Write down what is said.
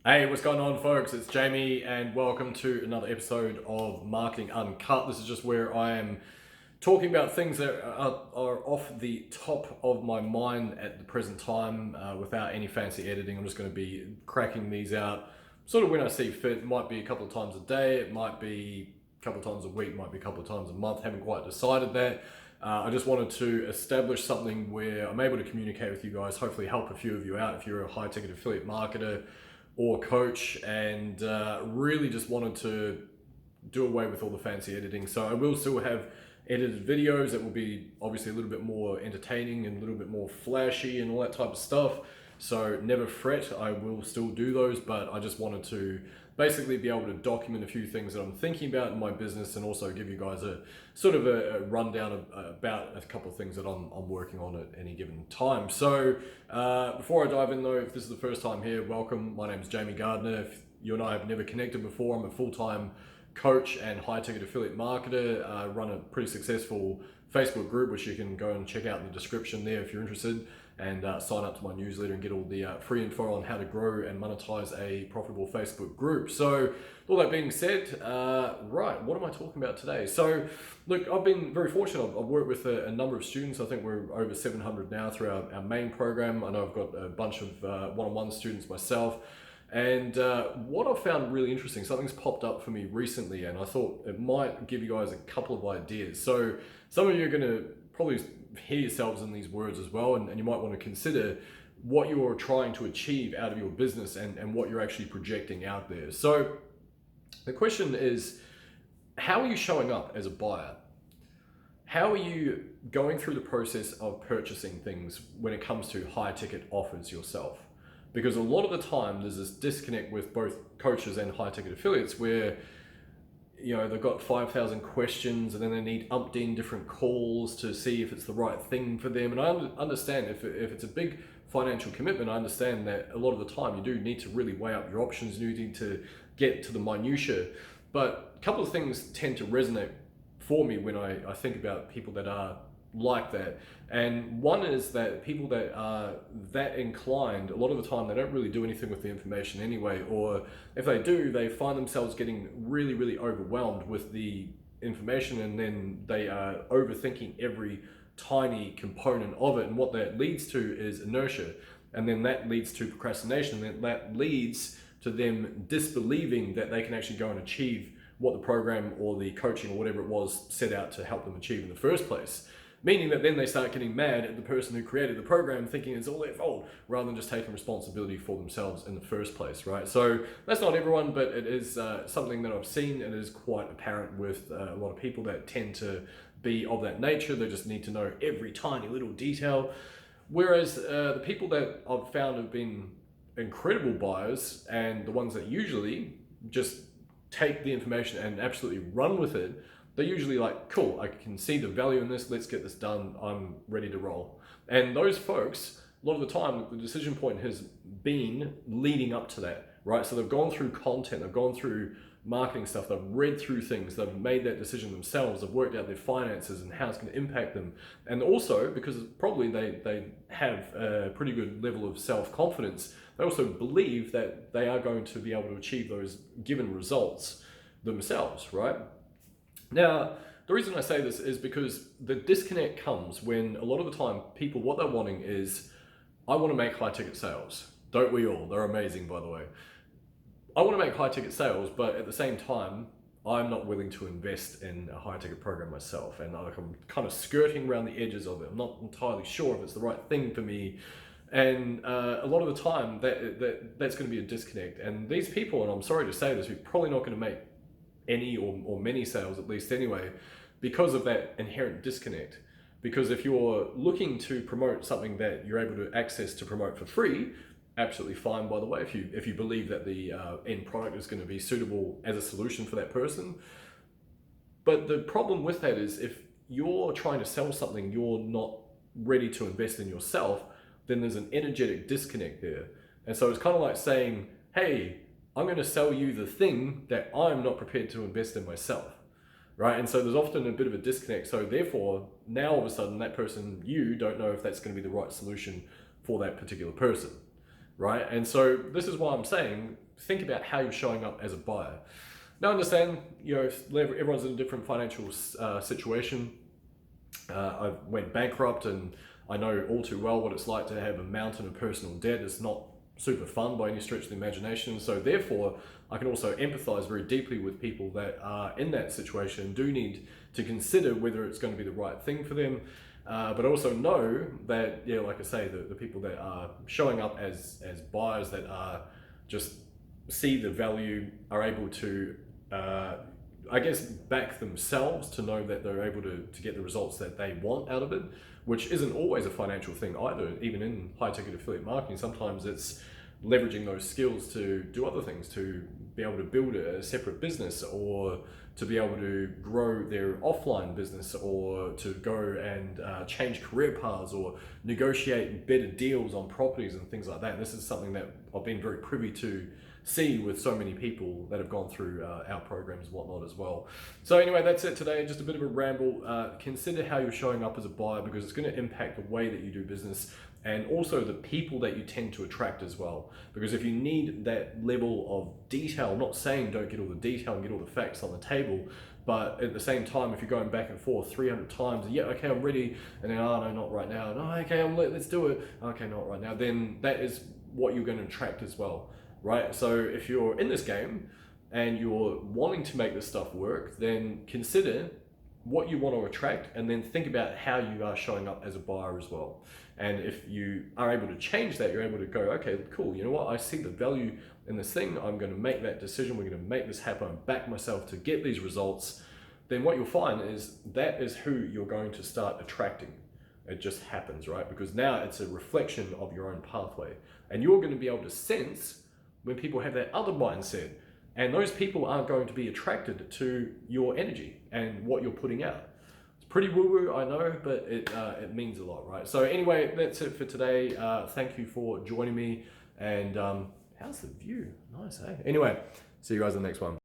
Hey, what's going on, folks? It's Jamie, and welcome to another episode of Marketing Uncut. This is just where I am talking about things that are off the top of my mind at the present time without any fancy editing. I'm just going to be cracking these out sort of when I see fit. It might be a couple of times a day, it might be a couple of times a week, it might be a couple of times a month. Haven't quite decided that. I just wanted to establish something where I'm able to communicate with you guys, hopefully help a few of you out if you're a high ticket affiliate marketer or coach, and really just wanted to do away with all the fancy editing. So I will still have edited videos that will be obviously a little bit more entertaining and a little bit more flashy and all that type of stuff. So never fret, I will still do those, but I just wanted to basically be able to document a few things that I'm thinking about in my business, and also give you guys a sort of a rundown about a couple of things that I'm working on at any given time. So before I dive in though, if this is the first time here, welcome. My name is Jamie Gardner. If you and I have never connected before, I'm a full-time coach and high ticket affiliate marketer. I run a pretty successful Facebook group, which you can go and check out in the description there if you're interested, and sign up to my newsletter and get all the free info on how to grow and monetize a profitable Facebook group. So all that being said, right, what am I talking about today? So look, I've been very fortunate. I've worked with a number of students. I think we're over 700 now through our main program. I know I've got a bunch of one-on-one students myself. And what I've found really interesting, something's popped up for me recently, and I thought it might give you guys a couple of ideas. So some of you are going to probably hear yourselves in these words as well, and you might want to consider what you're trying to achieve out of your business and what you're actually projecting out there. So the question is, how are you showing up as a buyer? How are you going through the process of purchasing things when it comes to high ticket offers yourself? Because a lot of the time there's this disconnect with both coaches and high ticket affiliates where, you know, they've got 5,000 questions and then they need umpteen different calls to see if it's the right thing for them. And I understand if it's a big financial commitment, I understand that a lot of the time you do need to really weigh up your options, you need to get to the minutiae. But a couple of things tend to resonate for me when I think about people that are like that. And one is that people that are that inclined, a lot of the time they don't really do anything with the information anyway, or if they do, they find themselves getting really, really overwhelmed with the information, and then they are overthinking every tiny component of it. And what that leads to is inertia, and then that leads to procrastination, and that leads to them disbelieving that they can actually go and achieve what the program or the coaching or whatever it was set out to help them achieve in the first place. Meaning that then they start getting mad at the person who created the program, thinking it's all their fault, rather than just taking responsibility for themselves in the first place, right? So that's not everyone, but it is something that I've seen, and it is quite apparent with a lot of people that tend to be of that nature. They just need to know every tiny little detail. Whereas the people that I've found have been incredible buyers, and the ones that usually just take the information and absolutely run with it, they're usually like, cool, I can see the value in this, let's get this done, I'm ready to roll. And those folks, a lot of the time, the decision point has been leading up to that, right? So they've gone through content, they've gone through marketing stuff, they've read through things, they've made that decision themselves, they've worked out their finances and how it's going to impact them. And also, because probably they have a pretty good level of self-confidence, they also believe that they are going to be able to achieve those given results themselves, right? Now, the reason I say this is because the disconnect comes when a lot of the time people, what they're wanting is, I want to make high ticket sales. Don't we all? They're amazing, by the way. I want to make high ticket sales, but at the same time, I'm not willing to invest in a high ticket program myself. And I'm kind of skirting around the edges of it. I'm not entirely sure if it's the right thing for me. And a lot of the time that's going to be a disconnect. And these people, and I'm sorry to say this, you're probably not going to make any or many sales, at least anyway, because of that inherent disconnect. Because if you're looking to promote something that you're able to access to promote for free, absolutely fine, by the way, if you believe that the end product is going to be suitable as a solution for that person. But the problem with that is, if you're trying to sell something you're not ready to invest in yourself, then there's an energetic disconnect there. And so it's kind of like saying, hey, I'm going to sell you the thing that I'm not prepared to invest in myself, right? And so there's often a bit of a disconnect. So therefore, now all of a sudden that person, you don't know if that's going to be the right solution for that particular person, right? And so this is why I'm saying, think about how you're showing up as a buyer. Now, understand, everyone's in a different financial situation. I went bankrupt, and I know all too well what it's like to have a mountain of personal debt. It's not super fun by any stretch of the imagination. So therefore, I can also empathize very deeply with people that are in that situation and do need to consider whether it's going to be the right thing for them. But also know that, like I say, the people that are showing up as buyers that are just see the value, are able to I guess back themselves to know that they're able to get the results that they want out of it, which isn't always a financial thing either. Even in high ticket affiliate marketing, sometimes it's leveraging those skills to do other things, to be able to build a separate business, or to be able to grow their offline business, or to go and change career paths, or negotiate better deals on properties and things like that. And this is something that I've been very privy to see with so many people that have gone through our programs and whatnot as well. So anyway, that's it today. Just a bit of a ramble. Consider how you're showing up as a buyer, because it's going to impact the way that you do business, and also the people that you tend to attract as well. Because if you need that level of detail, I'm not saying don't get all the detail and get all the facts on the table, but at the same time, if you're going back and forth 300 times, yeah, okay, I'm ready, and then, oh no, not right now, no, okay, let's do it, okay, not right now, then that is what you're going to attract as well. Right? So if you're in this game and you're wanting to make this stuff work, then consider what you want to attract, and then think about how you are showing up as a buyer as well. And if you are able to change that, you're able to go, okay, cool, you know what, I see the value in this thing, I'm going to make that decision, we're going to make this happen, back myself to get these results. Then what you'll find is that is who you're going to start attracting. It just happens, right? Because now it's a reflection of your own pathway, and you're going to be able to sense when people have that other mindset, and those people aren't going to be attracted to your energy and what you're putting out. It's pretty woo-woo, I know, but it means a lot, right? So anyway, that's it for today. Thank you for joining me, and how's the view? Nice, eh? Anyway, see you guys in the next one.